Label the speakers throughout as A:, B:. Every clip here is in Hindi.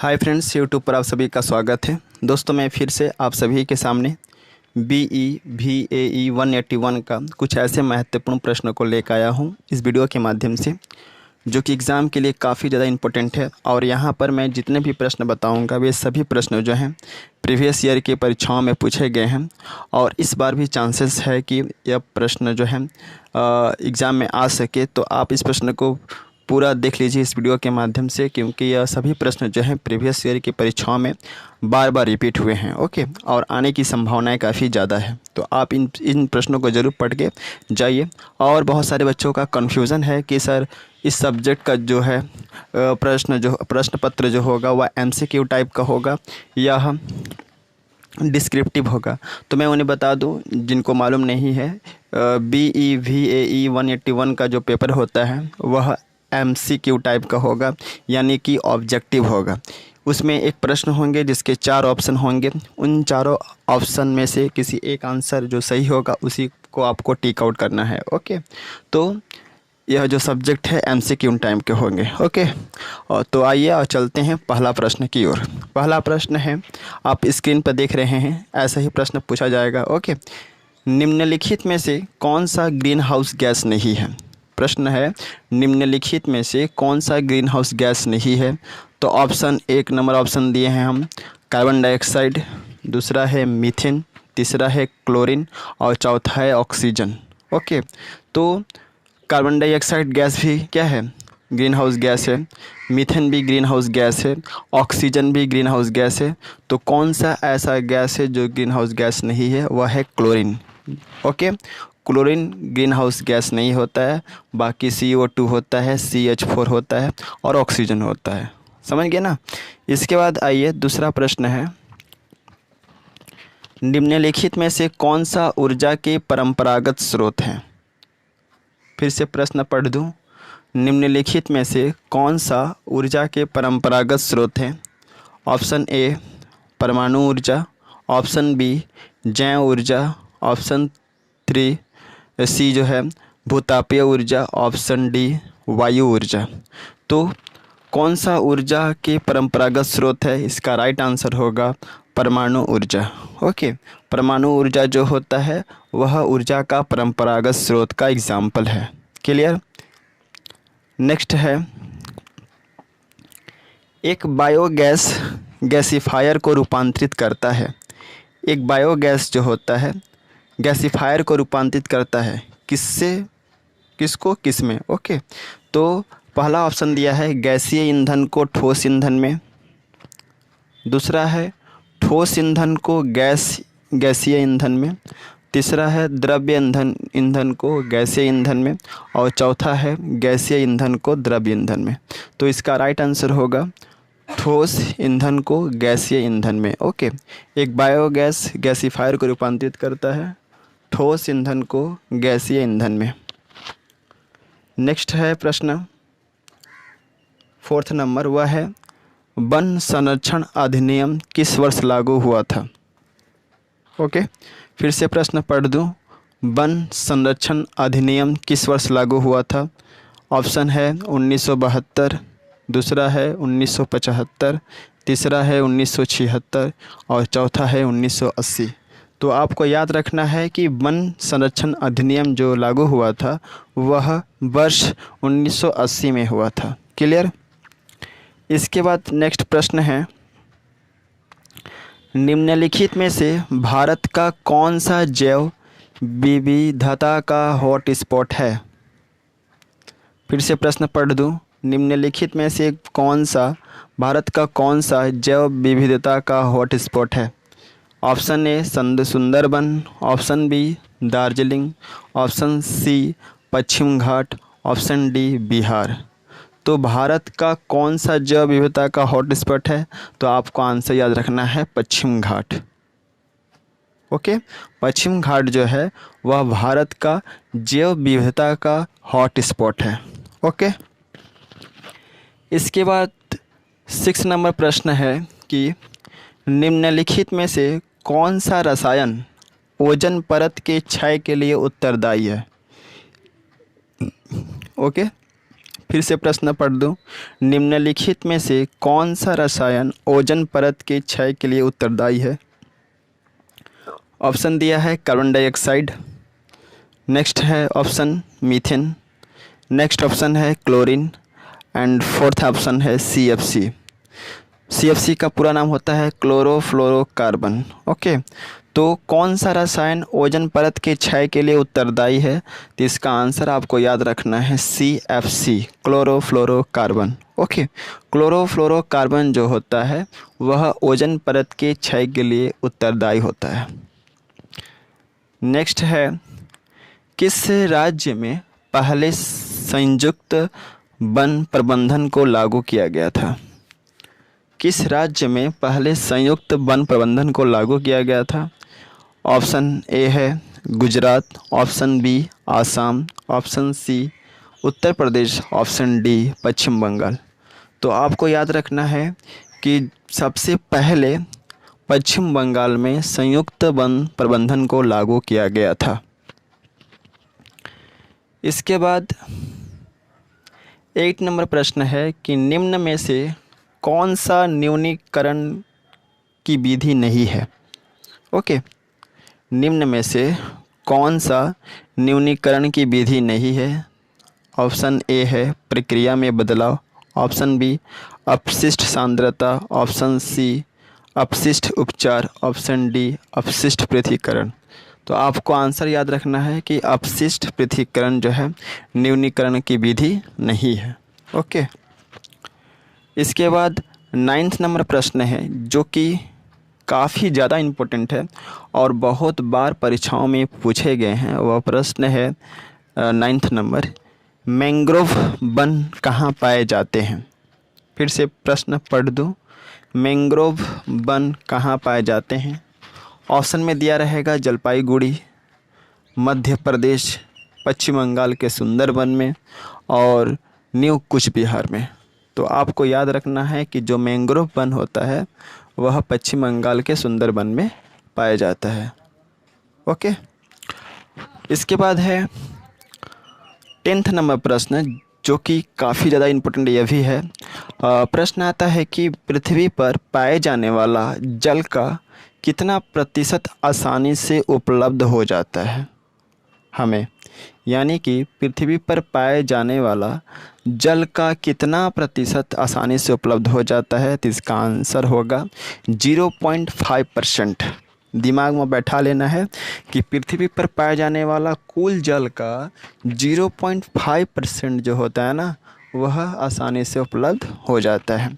A: हाय फ्रेंड्स, यूट्यूब पर आप सभी का स्वागत है। दोस्तों, मैं फिर से आप सभी के सामने BE-VAE 181 का कुछ ऐसे महत्वपूर्ण प्रश्नों को लेकर आया हूं इस वीडियो के माध्यम से, जो कि एग्ज़ाम के लिए काफ़ी ज़्यादा इम्पोर्टेंट है। और यहां पर मैं जितने भी प्रश्न बताऊंगा वे सभी प्रश्न जो हैं प्रीवियस ईयर की परीक्षाओं में पूछे गए हैं। और इस बार भी चांसेस है कि यह प्रश्न जो है एग्ज़ाम में आ सके। तो आप इस प्रश्न को पूरा देख लीजिए इस वीडियो के माध्यम से, क्योंकि यह सभी प्रश्न जो हैं प्रीवियस ईयर की परीक्षाओं में बार बार रिपीट हुए हैं। ओके, और आने की संभावनाएं काफ़ी ज़्यादा है। तो आप इन प्रश्नों को ज़रूर पढ़ के जाइए। और बहुत सारे बच्चों का कन्फ्यूज़न है कि सर इस सब्जेक्ट का जो है प्रश्न पत्र जो होगा वह MCQ टाइप का होगा या डिस्क्रिप्टिव होगा। तो मैं उन्हें बता दूं जिनको मालूम नहीं है, BE-VAE 181 का जो पेपर होता है वह MCQ टाइप का होगा, यानी कि ऑब्जेक्टिव होगा। उसमें एक प्रश्न होंगे जिसके 4 ऑप्शन होंगे। उन चारों ऑप्शन में से किसी एक आंसर जो सही होगा उसी को आपको टिक आउट करना है। ओके, तो यह जो सब्जेक्ट है MCQ टाइप के होंगे। ओके, और तो आइए और चलते हैं पहला प्रश्न की ओर। पहला प्रश्न है, आप स्क्रीन पर देख रहे हैं, ऐसा ही प्रश्न पूछा जाएगा। ओके, निम्नलिखित में से कौन सा ग्रीन हाउस गैस नहीं है? प्रश्न है, निम्नलिखित में से कौन सा ग्रीन हाउस गैस नहीं है? तो ऑप्शन 1 नंबर ऑप्शन दिए हैं हम, कार्बन डाइऑक्साइड, दूसरा है मीथेन, तीसरा है क्लोरीन और चौथा है ऑक्सीजन। ओके, तो कार्बन डाइऑक्साइड गैस भी क्या है? ग्रीन हाउस गैस है। मीथेन भी ग्रीन हाउस गैस है। ऑक्सीजन भी ग्रीन हाउस गैस है। तो कौन सा ऐसा गैस है जो ग्रीन हाउस गैस नहीं है? वह है chlorine. Okay, chlorine green house gas नहीं होता है। बाकी CO2 होता है, CH4 होता है और ऑक्सीजन होता है। समझ गए ना? इसके बाद आइए दूसरा प्रश्न है, निम्नलिखित में से कौन सा ऊर्जा के परंपरागत स्रोत हैं? फिर से प्रश्न पढ़ दूं, निम्नलिखित में से कौन सा ऊर्जा के परंपरागत स्रोत हैं? ऑप्शन A परमाणु ऊर्जा, ऑप्शन B जैव ऊर्जा, ऑप्शन 3 C जो है भूतापीय ऊर्जा, ऑप्शन D वायु ऊर्जा। तो कौन सा ऊर्जा के परंपरागत स्रोत है? इसका राइट आंसर होगा परमाणु ऊर्जा। ओके, परमाणु ऊर्जा जो होता है वह ऊर्जा का परंपरागत स्रोत का एग्जाम्पल है। क्लियर? नेक्स्ट है, एक बायोगैस गैसीफायर को रूपांतरित करता है। एक बायोगैस जो होता है गैसीफायर को रूपांतरित करता है किससे, किसको, किसमें? ओके, तो पहला ऑप्शन दिया है गैसीय ईंधन को ठोस ईंधन में, दूसरा है ठोस ईंधन को गैसीय ईंधन में, तीसरा है द्रव्य ईंधन को गैसीय ईंधन में और चौथा है गैसीय ईंधन को द्रव्य ईंधन में। तो इसका राइट आंसर होगा ठोस ईंधन को गैसीय ईंधन में। ओके, एक बायोगैस गैसीफायर को रूपांतरित करता है ठोस ईंधन को गैसीय ईंधन में। नेक्स्ट है प्रश्न 4th नंबर, वह है वन संरक्षण अधिनियम किस वर्ष लागू हुआ था? ओके, फिर से प्रश्न पढ़ दूं, वन संरक्षण अधिनियम किस वर्ष लागू हुआ था? ऑप्शन है 1972, दूसरा है 1975, तीसरा है 1976 और चौथा है 1980। तो आपको याद रखना है कि वन संरक्षण अधिनियम जो लागू हुआ था वह वर्ष 1980 में हुआ था। क्लियर? इसके बाद नेक्स्ट प्रश्न है, निम्नलिखित में से भारत का कौन सा जैव विविधता का हॉट स्पॉट है? फिर से प्रश्न पढ़ दूं, निम्नलिखित में से भारत का कौन सा जैव विविधता का हॉट स्पॉट है? Option A Sundarban, option B Darjeeling, option C Paschim Ghat, option D Bihar. तो भारत का कौन सा जैव विविधता का हॉट स्पॉट है? तो आपको आंसर याद रखना है पश्चिम घाट। ओके, पश्चिम घाट जो है वह भारत का जैव विविधता का हॉट स्पॉट है। ओके, इसके बाद 6 नंबर प्रश्न है कि निम्नलिखित में से कौन सा रसायन ओजोन परत के क्षय के लिए उत्तरदायी है? ओके, फिर से प्रश्न पढ़ दूँ। निम्नलिखित में से कौन सा रसायन ओजोन परत के क्षय के लिए उत्तरदायी है? ऑप्शन दिया है कार्बन डाइऑक्साइड, नेक्स्ट है ऑप्शन मीथेन, नेक्स्ट ऑप्शन है क्लोरीन एंड फोर्थ ऑप्शन है CFC। CFC का पूरा नाम होता है क्लोरोफ्लोरोकार्बन। ओके, तो कौन सा रसायन ओजोन परत के क्षय के लिए उत्तरदायी है? तो इसका आंसर आपको याद रखना है CFC, क्लोरोफ्लोरोकार्बन। ओके, क्लोरोफ्लोरोकार्बन जो होता है वह ओजोन परत के क्षय के लिए उत्तरदायी होता है। नेक्स्ट है, किस राज्य में पहले संयुक्त वन प्रबंधन को लागू किया गया था? किस राज्य में पहले संयुक्त वन प्रबंधन को लागू किया गया था? ऑप्शन ए है Gujarat, option B Assam, option C Uttar Pradesh, option D Paschim Bengal. तो आपको याद रखना है कि सबसे पहले पश्चिम बंगाल में संयुक्त वन प्रबंधन को लागू किया गया था। इसके बाद 8 नंबर प्रश्न है कि निम्न में से कौन सा न्यूनीकरण की विधि नहीं है? ओके, निम्न में से कौन सा न्यूनीकरण की विधि नहीं है? ऑप्शन ए है प्रक्रिया में बदलाव, ऑप्शन बी अपशिष्ट सांद्रता, ऑप्शन सी अपशिष्ट उपचार, ऑप्शन डी अपशिष्ट पृथक्करण। तो आपको आंसर याद रखना है कि अपशिष्ट पृथक्करण जो है न्यूनीकरण की विधि नहीं है। ओके, इसके बाद 9th नंबर प्रश्न है जो कि काफ़ी ज़्यादा इम्पोर्टेंट है और बहुत बार परीक्षाओं में पूछे गए हैं। वह प्रश्न है 9th नंबर, मैंग्रोव वन कहाँ पाए जाते हैं? फिर से प्रश्न पढ़ दूँ, मैंग्रोव वन कहाँ पाए जाते हैं? ऑप्शन में दिया रहेगा जलपाईगुड़ी, मध्य प्रदेश, पश्चिम बंगाल के सुंदरबन में और न्यू कुच बिहार में। तो आपको याद रखना है कि जो मैंग्रोव वन होता है वह पश्चिम बंगाल के सुंदरबन में पाया जाता है। ओके, इसके बाद है 10th नंबर प्रश्न जो कि काफ़ी ज़्यादा इम्पोर्टेंट यह भी है। प्रश्न आता है कि पृथ्वी पर पाए जाने वाला जल का कितना प्रतिशत आसानी से उपलब्ध हो जाता है हमें? यानी कि पृथ्वी पर पाए जाने वाला जल का कितना प्रतिशत आसानी से उपलब्ध हो जाता है? तो इसका आंसर होगा 0.5%। दिमाग में बैठा लेना है कि पृथ्वी पर पाए जाने वाला कुल जल का 0.5% जो होता है ना वह आसानी से उपलब्ध हो जाता है।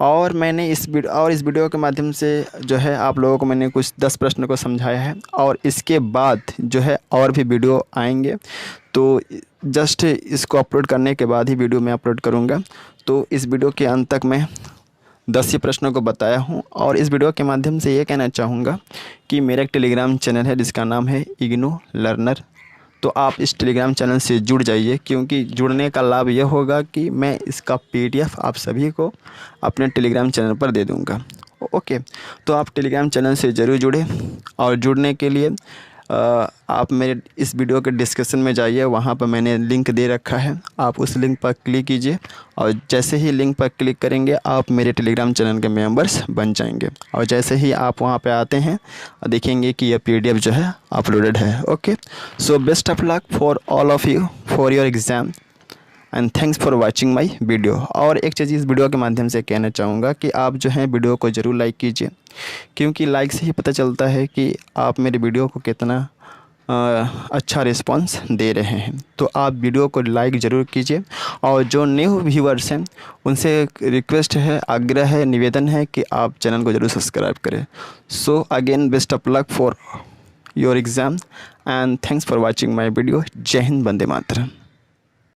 A: और मैंने इस वीडियो के माध्यम से जो है आप लोगों को मैंने कुछ 10 प्रश्न को समझाया है और इसके बाद जो है और भी वीडियो आएंगे। तो जस्ट इसको अपलोड करने के बाद ही वीडियो मैं अपलोड करूँगा। तो इस वीडियो के अंत तक मैं 10 ही प्रश्नों को बताया हूँ और इस वीडियो के माध्यम से ये कहना चाहूँगा कि मेरा एक टेलीग्राम चैनल है जिसका नाम है इग्नू लर्नर। तो आप इस टेलीग्राम चैनल से जुड़ जाइए, क्योंकि जुड़ने का लाभ यह होगा कि मैं इसका PDF आप सभी को अपने टेलीग्राम चैनल पर दे दूँगा। ओके, तो आप टेलीग्राम चैनल से ज़रूर जुड़े और जुड़ने के लिए आप मेरे इस वीडियो के डिस्क्रिप्शन में जाइए, वहाँ पर मैंने लिंक दे रखा है। आप उस लिंक पर क्लिक कीजिए और जैसे ही लिंक पर क्लिक करेंगे आप मेरे टेलीग्राम चैनल के मेंबर्स बन जाएंगे। और जैसे ही आप वहाँ पे आते हैं देखेंगे कि यह PDF जो है अपलोडेड है। Okay, so best of luck for all of you for your exam and thanks for watching my video. और एक चीज़ इस वीडियो के माध्यम से कहना चाहूँगा कि आप जो है वीडियो को ज़रूर लाइक कीजिए, क्योंकि लाइक से ही पता चलता है कि आप मेरे वीडियो को कितना अच्छा रिस्पांस दे रहे हैं। तो आप वीडियो को लाइक ज़रूर कीजिए और जो न्यू व्यूअर्स हैं उनसे रिक्वेस्ट है, आग्रह है, निवेदन है कि आप चैनल को ज़रूर सब्सक्राइब करें। So again best of luck for your exam and thanks for watching my video. जय हिंद, वंदे मातरम।